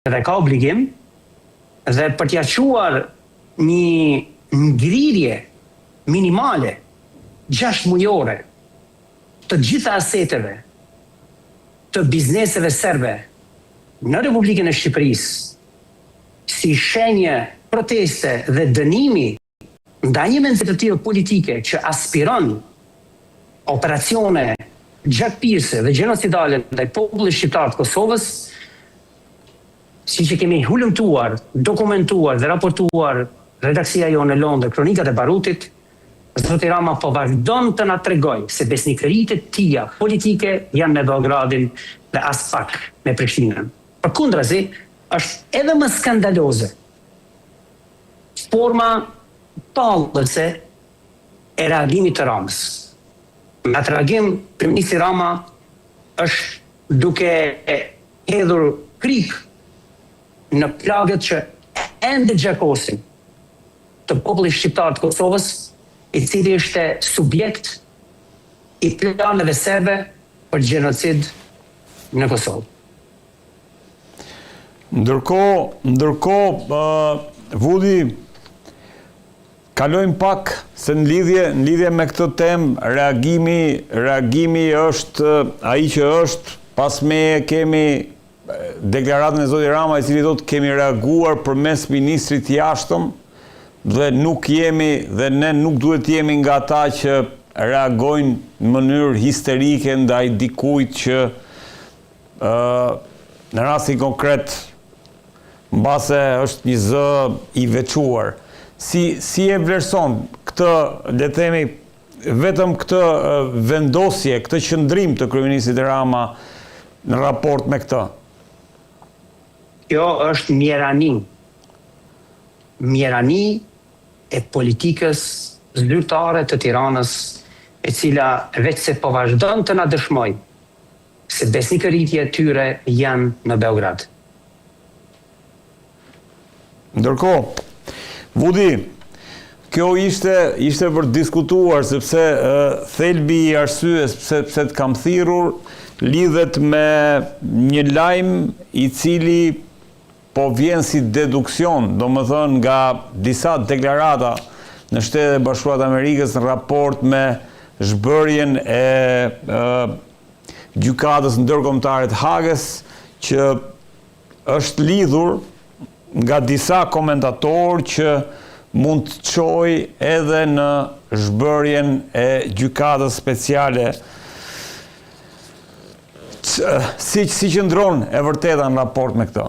dhe ka obligim dhe për t'ia quar një ngrirje minimale 6 mujore të gjitha aseteve të bizneseve serbe në Republikën e Shqipërisë si shenje proteste dhe dënimi ndaj një mentaliteti politike që aspiron operacione gjakpirëse dhe gjenocidale ndaj popullit shqiptar të Kosovës, si që kemi hulumtuar, dokumentuar dhe raportuar redaksia jonë në Londër, Kronikat e Barutit, zoti Rama po vazhdon të na tregoj se besnikëritë e tija politike janë me Beogradin dhe as pak me Prishtinën. Përkundrazi, është edhe më skandaloze forma tallëse e reagimit të Ramës. Në atë reagim, Kryeministri Rama është duke hedhur krik në plagët që ende gjakosin të popullit shqiptar të Kosovës, i cili është subjekt i planeve serbe për gjenocid në Kosovë. Ndërkohë, Vudi, kalojmë pak se në lidhje me këtë temë, reagimi është ai që është, pas me kemi deklaratën e zotit Rama, i cili thotë kemi reaguar përmes ministrit jashtëm, dhe nuk jemi, dhe ne nuk duhet jemi nga ata që reagojnë në mënyrë histerike ndaj dikujt që në rastin konkret mbase është një zë i veçuar. Si e vlerëson këtë, le themi, vetëm këtë vendosje, këtë qëndrim të kryeministit Rama në raport me këtë? Kjo është mjerani e politikës zyrtare të Tiranës, e cila veç se po vazhdon të na dëshmoj se besnikëritja e tyre janë në Beograd. Ndërkohë, Vudi, kjo ishte për diskutuar, sepse thelbi i arsyes pse të kam thirrur lidhet me një lajm i cili po vjen si deduksion, domethënë nga disa deklarata në Shtetet e Bashkuara të Amerikës në raport me zhbërjen e gjykatës ndërkombëtare të Hagës, që është lidhur nga disa komentatorë që mund të çojë edhe në zhbërjen e gjykatës speciale. Si qëndron e vërteta në raport me këtë?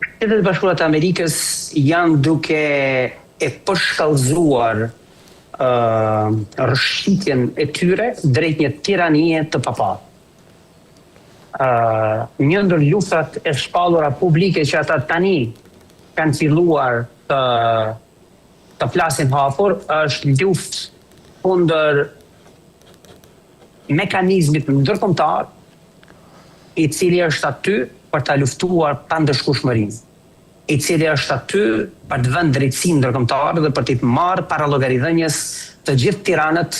Shtetet e Bashkuara të Amerikës janë duke e përshkallëzuar rrëshqitjen e tyre drejt një tiranie të papatë. Një ndër luftrat e shpallura publike që ata tani kanë filluar të flasin hapur është luftë kundër mekanizmit ndërkombëtar i cili është aty për ta luftuar pandëshkueshmërinë, i cili është aty për të vënë drejtësinë ndërkombëtare dhe për të marrë para llogaridhënies të gjithë tiranët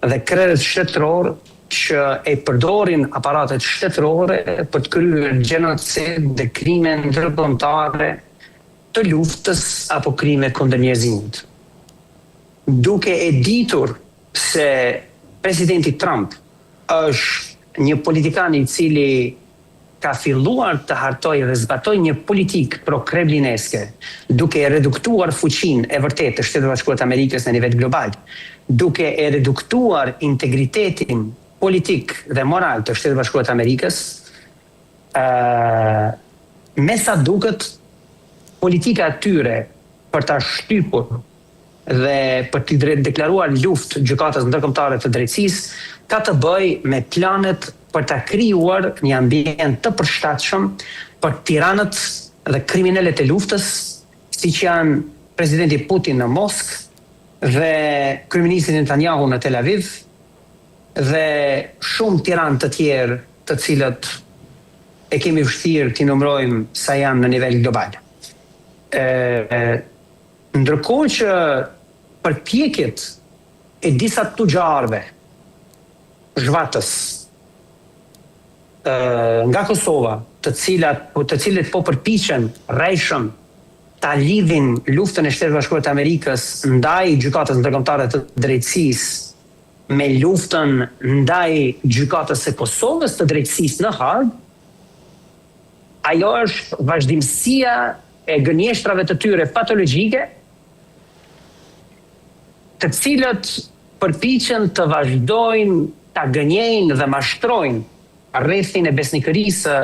dhe krerët shtetëror që e përdorin aparatet shtetërore për të kryer gjenocid dhe krime ndërkombëtare të luftës apo krime kundër njerëzimit. Duke e ditur se presidenti Trump është një politikan i cili ka filluar të hartojë dhe zbatoj një politikë pro-kremlineske, duke e reduktuar fuqinë e vërtetë të Shtetit Bashkuar të Amerikës në nivel global, duke e reduktuar integritetin politik dhe moral të Shtetit Bashkuar të Amerikës, me sa duket politika e tyre për ta shtypur dhe për të deklaruar luftë gjykatës ndërkombëtare të drejtësisë, ka të bëjë me planet për ta krijuar një ambient të përshtatshëm për tiranët dhe kriminalet e luftës, siç janë presidenti Putin në Moskë dhe kryeministri Netanyahu në Tel Aviv dhe shumë tiranë të tjerë të cilët e kemi vështirë t'i numërojmë sa janë në nivel global. Ndërkohë që përpjekjet e disa tuxharëve zhvatës nga Kosova, të cilët po përpiqen rrejshëm ta lidhin luftën e Shtetit Bashkuar të Amerikës ndaj gjykatës ndërkombëtare të drejtësisë me luftën ndaj gjykatës së Kosovës të drejtësisë në Hag, ajo është vazhdimësia e gënjeshtrave të tyre patologjike, të cilët përpiqen të vazhdojnë ta gënjejnë dhe mashtrojnë rrethin e besnikërisë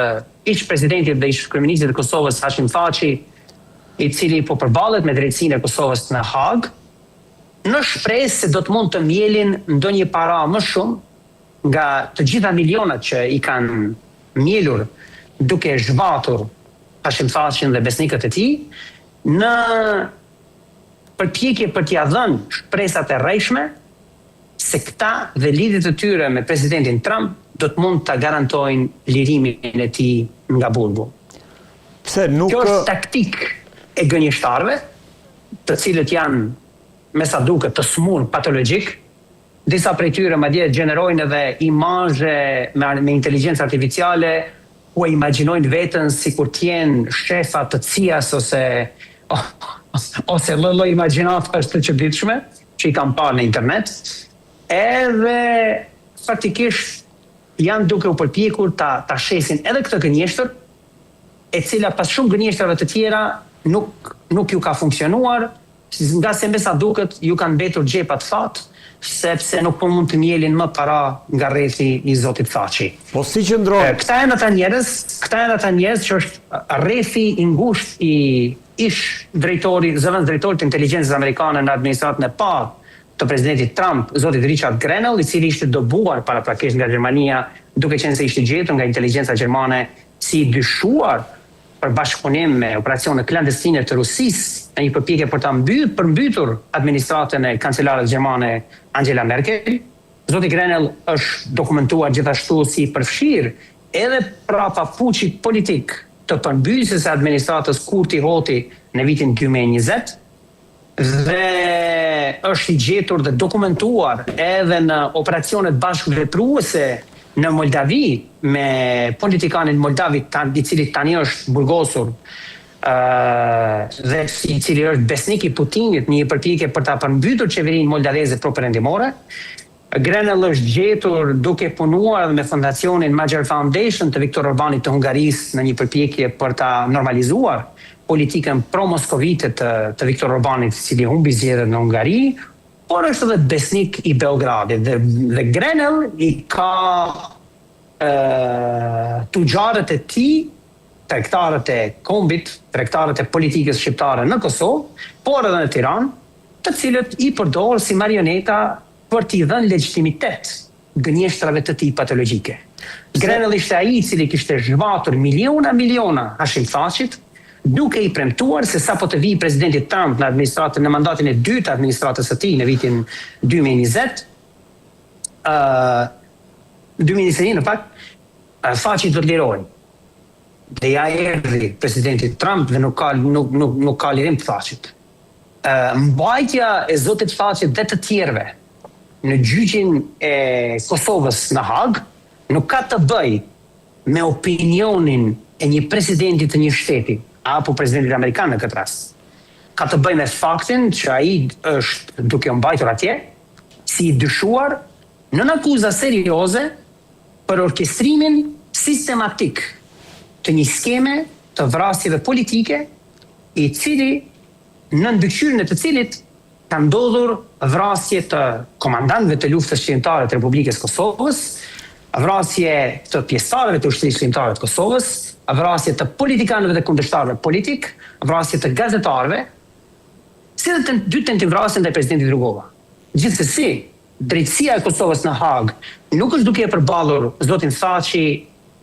ish presidentit dhe ish kryeministit të Kosovës Hashim Thaçi, i cili po përballet me drejtsinë e Kosovës në Hag, në shpresë se do të mund të mjelin ndonjë para më shumë nga të gjitha milionat që i kanë mjelur duke zhvatur Hashim Thacin dhe besnikët e tij, në përpjekje për t'ia dhënë shpresat e rrejshme se këta dhe lidhjet e tyre me presidentin Trump do të mund ta garantojnë lirimin e tij nga burgu. Pse nuk... Kjo është taktik e gënjeshtarëve, të cilët janë, me sa duket, të smur patologjik. Disa prej tyre madje gjenerojnë edhe imazhe me inteligjencë artificiale, ku e imagjinojnë veten sikur të jenë shefa të CIA-s ose lloj imagjinatës të çuditshme që i kam parë në internet. Edhe faktikisht janë duke u përpjekur ta shesin edhe këtë gënjeshtër, e cila pas shumë gënjeshtrave të tjera nuk ju ka funksionuar, nga se me sa duket ju kanë mbetur gjepat fat, sepse nuk po mund të mjelin më para nga rrethi i Zotit Thaçi. Po si qëndron? Këta janë ata njerëz që është rrethi i ngushtë i ish zëvendës drejtorit të inteligjencës amerikane në administratën e parë të presidentit Trump, Zotit Richard Grenell, i cili ishte dobuar paraprakisht nga Gjermania, duke qenë se ishte gjetur nga inteligjenca gjermane si dyshuar për bashkëpunim me operacione klandestine të Rusisë në një përpjekje për ta përmbytur administratën e kancelarës gjermane Angela Merkel. Zoti Grenell është dokumentuar gjithashtu si përfshirë edhe prapa puçit politik të përmbysjes së administratës Kurti Hoti në vitin 2020 dhe është i gjetur dhe dokumentuar edhe në operacionet bashkëvepruese në Moldavi me politikanin moldavit i cili tani është burgosur dhe i cili është besnik i Putinit në një përpjekje për ta përmbytur qeverinë moldaveze propërendimore. Grenell është gjetur duke punuar me fondacionin Magyar Foundation të Viktor Orbanit të Hungarisë në një përpjekje për ta normalizuar politikën pro-moskovite të Viktor Orbanit, i cili humbi zgjedhjet në Hungari, por është edhe besnik i Beogradit dhe Grenell i ka tugjarët e tij, tregtarët e kombit, tregtarët e politikës shqiptare në Kosovë, por edhe në Tiranë, të cilët i përdor si marioneta për t'i dhënë legjitimitet gënjeshtrave të tij patologjike. Grenell ishte ai i cili kishte zhvatur miliona Hashim Thacit, duke i premtuar se sapo të vijë presidenti Trump në mandatin e dytë të administratës së tij në vitin 2020, 2021 në fakt, Thaçi do të lirohej. Dhe ja erdhi presidenti Trump dhe nuk ka lirim të Thacit. Mbajtja e Zotit Thaçit dhe të tjerëve në gjyqin e Kosovës në Hag nuk ka të bëjë me opinionin e një presidenti të një shteti apo presidentit amerikan në këtë rast. Ka të bëjë me faktin që ai është duke u mbajtur atje si i dyshuar në akuza serioze për orkestrimin sistematik të një skeme të vrasjeve politike i cili në mbikëqyrjen e të cilit ka ndodhur vrasje të komandantëve të luftës shqiptare të Republikës Kosovës, vrasje të pjesëtarëve të ushtrisë shqiptare të Kosovës, vrasje të politikanëve dhe kundërshtarëve politik, vrasje të gazetarëve, si dhe dy tentimvrasje ndaj presidentit Rugova. Gjithsesi, drejtësia e Kosovës në Hag nuk është duke e përballur zotin Thaçi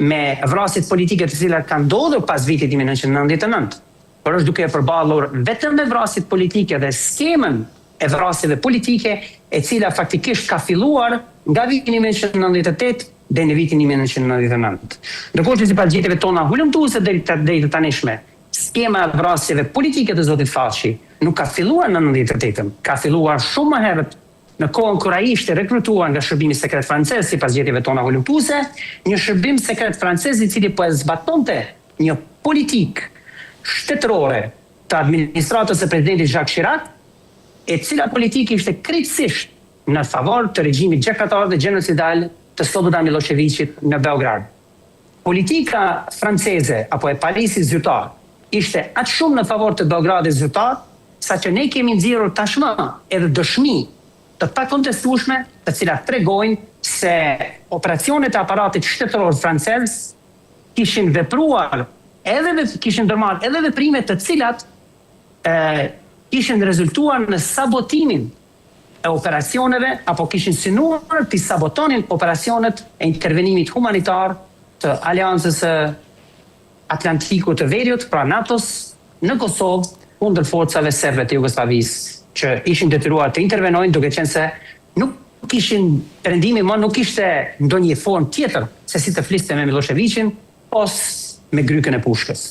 me vrasjet politike të cilat kanë ndodhur pas vitit 1999, por është duke e përballur vetëm me vrasjet politike dhe skemën e vrasjeve politike e cila faktikisht ka filluar nga viti 1998 dhe në vitin 1999. Ndërkohë që sipas gjetjeve tona hulumtuese deri të tanishme, skema e vrasjeve politike të zotit Thaçi nuk ka filluar në 98, ka filluar shumë më herët në kohën kur ai ishte rekrutuar nga shërbimi sekret francez sipas gjetjeve tona olimpiuse, një shërbim sekret francez i cili po e zbatonte një politikë shtetërore të administratës së presidentit Jacques Chirac, e cila politikë ishte krejtësisht në favor të regjimit gjakatar dhe genocidal të Slobodan Miloševićit në Beograd. Politika franceze apo e Parisit zyrtar ishte aq shumë në favor të Beogradit zyrtar, saqë ne kemi nxjerrur tashmë edhe dëshmi të pakontestueshme, të cilat tregojnë se operacionet e aparatit shtetëror francez kishin vepruar kishin ndërmarrë edhe veprime të cilat kishin rezultuar në sabotimin e operacioneve apo kishin synuar të sabotonin operacionet e intervenimit humanitar të Aleancës së Atlantikut të Veriut, pra NATO-s, në Kosovë kundër forcave serbe të Jugosllavisë që ishin detyruar të intervenojnë, duke qenë se nuk kishin perëndimi më nuk ishte ndonjë formë tjetër se si të fliste me Miloševićin ose me grykën e pushkës.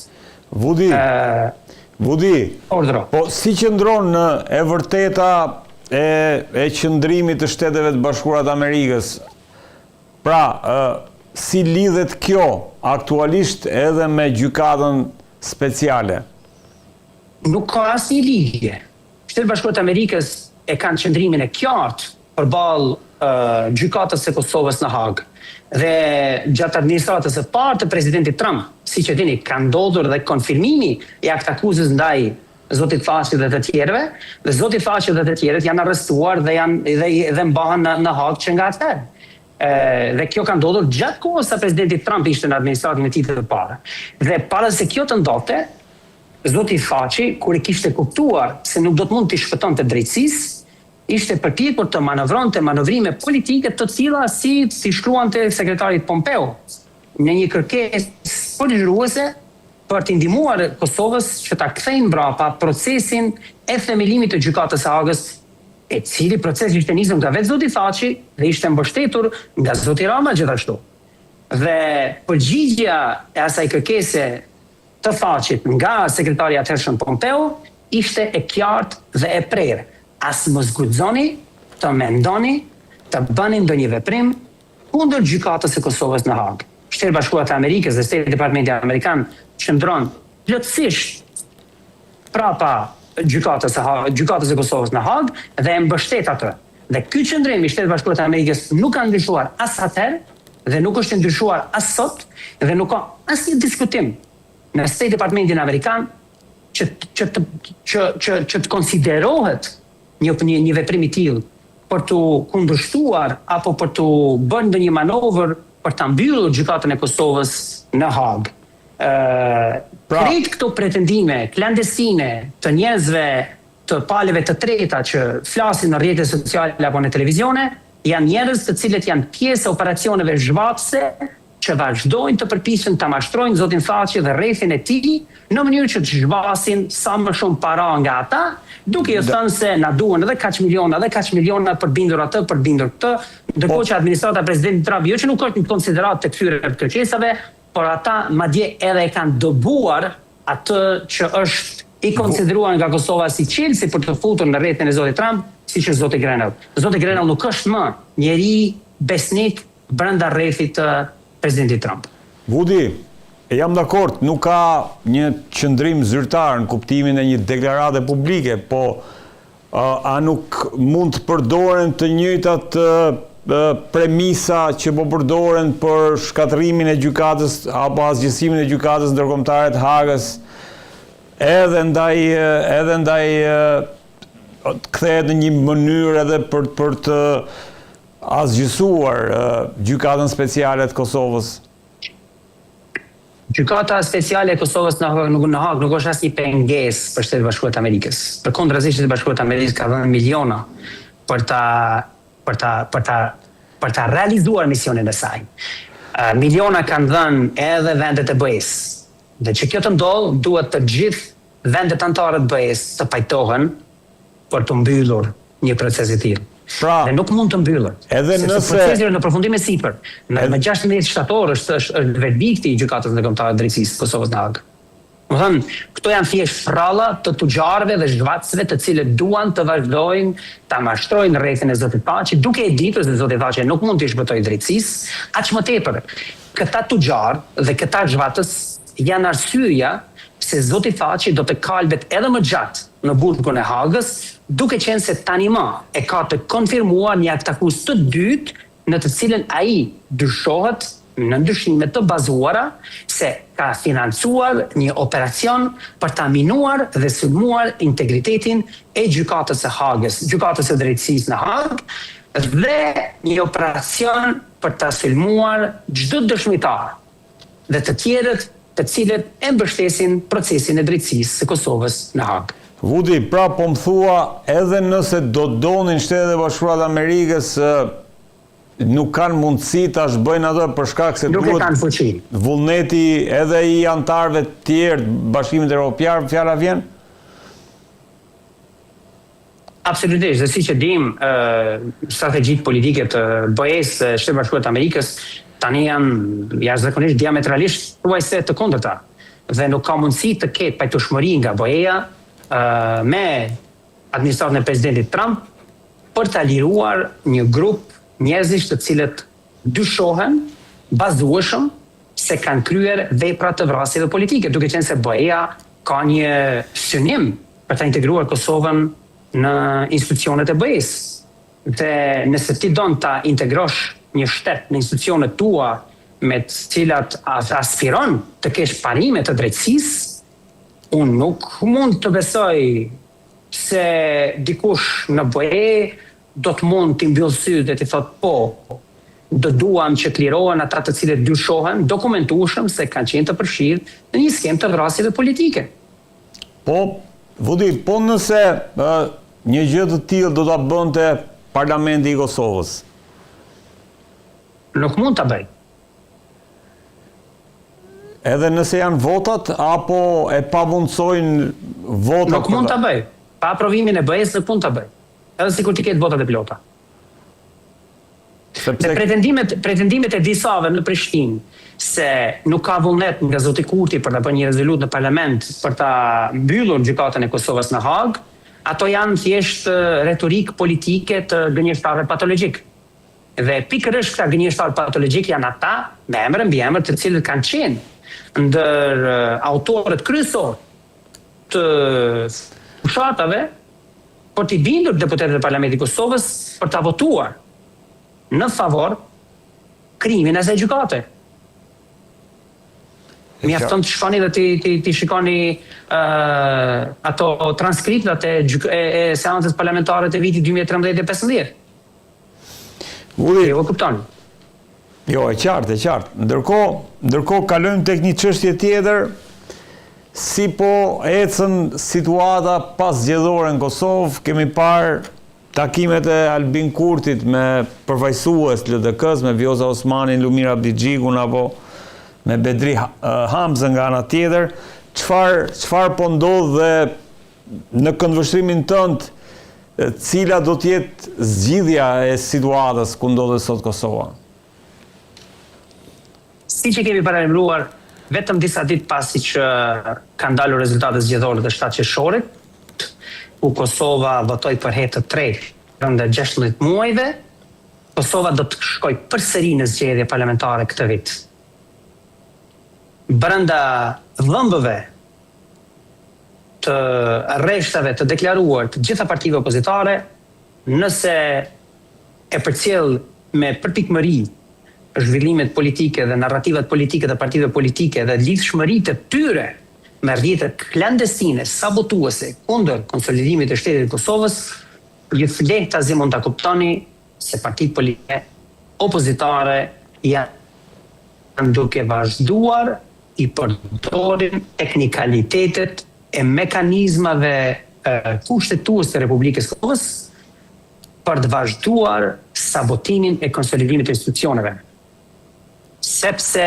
Vudi, ordro. Po si qëndron në e vërteta e qëndrimit të Shteteve të Bashkuara të Amerikës? Pra, si lidhet kjo aktualisht edhe me gjykatën speciale? Nuk ka asnjë lidhje. Shtetet Bashkuara të Amerikës e kanë qëndrimin e qartë përballë gjykatës së Kosovës në Hag. Dhe gjatë administratës së parë të presidentit Trump, siç e dini, ka ndodhur dhe konfirmimi i akt akuzës ndaj zotit Thaçi dhe të tjerëve, dhe zoti Thaçi dhe të tjerët janë arrestuar dhe mbahen në Hag që nga atëherë. Dhe kjo ka ndodhur gjatë kohës sa presidenti Trump ishte në administratën e tij të parë. Dhe para se kjo të ndodhte, zoti Thaçi, kur i kishte kuptuar se nuk do të mund të shpëtonte drejtësisë, ishte përpjekur të manovronte manovrime politike të cila si shkruante sekretarit Pompeo në një kërkesë përgjigjuese për të ndihmuar Kosovës që ta kthejnë mbrapa procesin e themelimit të gjykatës së Hagës, e cili proces ishte nisur nga vetë zoti Thaçi dhe ishte mbështetur nga zoti Rama gjithashtu. Dhe përgjigjja e asaj kërkese të Thaçit nga sekretari i atëhershëm Pompeo ishte e qartë dhe e prerë. As mos guxoni të mendoni të bëni ndonjë veprim kundër gjykatës së Kosovës në Hagë. Shtetet Bashkuara të Amerikës dhe State Departmenti Amerikan qëndron plotësisht prapa gjykatës së Kosovës në Hagë dhe e mbështet atë. Dhe ky qëndrim i Shtetet Bashkuara të Amerikës nuk ka ndryshuar as atëherë dhe nuk është ndryshuar as sot dhe nuk ka asnjë diskutim në State Departmentin Amerikan që të konsiderohet një veprim i tillë për të kundërshtuar apo për të bërë ndonjë manovër për ta mbyllur gjykatën e Kosovës në Hagë. Krejt këto pretendime klandestine të njerëzve të palëve të treta që flasin në rrjetet sociale apo në televizione, janë njerëz të cilët janë pjesë e operacioneve zhvatëse që vazhdojnë të përpiqen ta mashtrojnë zotin Thaçi dhe rrethin e tij në mënyrë që të zhvasin sa më shumë para nga ata, duke i thënë se na duhen edhe kaq miliona për bindur atë, për bindur këtë, ndërkohë që administrata e presidentit Trump jo që nuk është në konsiderat të këtyre kërkesave, por ata madje edhe e kanë dobuar atë që është i konsideruar nga Kosova si qelsi për të futur në rrethin e zotit Trump, siç është zoti Grenell. Zoti Grenell nuk është më njeri besnik brenda rrethit të presidentit Trump. Vudi, jam dakord, nuk ka një qëndrim zyrtar në kuptimin e një deklarate publike, po a nuk mund të përdoren të njëjtat premisa që po përdoren për shkatërimin e gjykatës apo asgjësimin e gjykatës ndërkombëtare të Hagës, edhe ndaj kthehet në një mënyrë edhe për të asgjësuar gjykatën speciale të Kosovës? Gjykata speciale e Kosovës në Hagë nuk është asnjë pengesë për Shtetet Bashkuara të Amerikës. Përkundrazi, Shtetet Bashkuara të Amerikës ka dhënë miliona për ta realizuar misionin e saj. Miliona kanë dhënë edhe vendet e BE-s. Dhe që kjo të ndodhë, duhet të gjithë vendet anëtare të BE-s të pajtohen për të mbyllur një proces i tillë. Dhe nuk mund të mbyllur. Edhe nëse procesi në përfundim e sipër. Në 16 shtator është verdikti i gjykatës ndërkombëtare të drejtësisë të Kosovës në Hagë. Më thënë, këto janë thjesht fralla të tugjarëve dhe zhvatësve të cilët duan të vazhdojnë të mashtrojnë rrethin e Zotit Thaçi, duke e ditur se Zoti Thaçi nuk mund të shpëtojë drejtësisë, aq më tepër. Këta tugjarë dhe këta zhvatës janë arsyeja se Zoti Thaçi do të kalbet edhe më gjatë në burgun e Hagës, duke qenë se tani më e ka të konfirmuar një aktakus të dytë në të cilën ai dyshohet në ndryshime të bazuara se ka financuar një operacion për ta minuar dhe sulmuar integritetin e gjykatës së Hagës, gjykatës së drejtësisë në Hagë, dhe një operacion për ta sulmuar çdo dëshmitar dhe të tjerët të cilët e mbështesin procesin e drejtësisë së Kosovës në Hagë. Vudi, pra po më thua, edhe nëse do donin Shtetet e Bashkuara të Amerikës nuk kanë mundësi ta bëjnë atë për shkak se duhet vullneti edhe i antarëve të tjerë të Bashkimit Evropian, fjala vjen? Absolutisht, dhe siç e dim, strategjitë politike të BE-s së Shtetit Bashkuar të Amerikës tani janë jashtëzakonisht diametralisht thuajse të kundërta. Dhe nuk ka mundësi të ketë pajtueshmëri nga BE-ja me administratën e presidentit Trump për ta liruar një grup njerëzish të cilët dyshohen bazueshëm se kanë kryer vepra të vrasjeve politike, duke qenë se BE-ja ka një synim për ta integruar Kosovën në institucionet e BE-s. Dhe nëse ti don ta integrosh një shtet në institucionet tua me të cilat aspiron të kesh parime të drejtësisë, unë nuk mund të besoj se dikush në BE do të mund të mbyll sytë dhe të thotë po, do duam që të lirohen ata të cilët dyshohen, dokumentueshëm se kanë qenë të përfshirë në një skemë të vrasjeve politike. Po, Vudi, po nëse një gjë të tillë do ta bënte Parlamenti i Kosovës? Nuk mund ta bëj. Edhe nëse janë votat, apo e pamundësojnë votat? Nuk mund ta bëj. Pa aprovimin e BE-s nuk mund ta bëj. Edhe sikur të ketë votat e plota. Dhe pretendimet e disave në Prishtinë se nuk ka vullnet nga zoti Kurti për ta bënë një rezolutë në parlament për ta mbyllur gjykatën e Kosovës në Hagë, ato janë thjesht retorik politike të gënjeshtarëve patologjik. Dhe pikërisht këta gënjeshtarë patologjik janë ata me emër mbi emër të cilët kanë qenë ndër autorët kryesor të fushatave për t'i bindur deputetët e Parlamentit të Kosovës për ta votuar në favor krimin e asaj gjykate. Mjafton të shkoni dhe ti shikoni ato transkriptat e seancës parlamentare të vitit 2013-2015. Jo, kuptoni. Jo, e qartë. Ndërkohë kalojmë tek një çështje tjetër, si po ecën situata pas zgjedhore në Kosovë. Kemi parë takimet e Albin Kurtit me përfaqësues LDK-s, me Vjosa Osmanin, Lumira Abdigjigun apo me Bedri Hamzën nga ana tjetër. Çfarë po ndodh dhe në këndvështrimin tënd, cila do të jetë zgjidhja e situatës ku ndodhet sot Kosova? Siç e kemi paralajmëruar vetëm disa ditë pasi që kanë dalur rezultatet zgjedhore të 7 qershorit, ku Kosova votoi për herë të tretë brenda 16 muajve, Kosova do të shkojë përsëri në zgjedhje parlamentare këtë vit. Brenda dhëmbëve të arreshtave të deklaruar të gjitha partive opozitare, nëse e përcjell me përpikmëri zhvillimet politike dhe narrativat politike të partive politike dhe lidhshmëritë e tyre me rrjetet klandestine, sabotuese kundër konsolidimit të shtetit të Kosovës, ju flehtazi mund ta kuptoni se partitë politike opozitare janë duke vazhduar i përdorin teknikalitetet e mekanizmave kushtetuese të Republikës Kosovës për të vazhduar sabotimin e konsolidimit të institucioneve. Sepse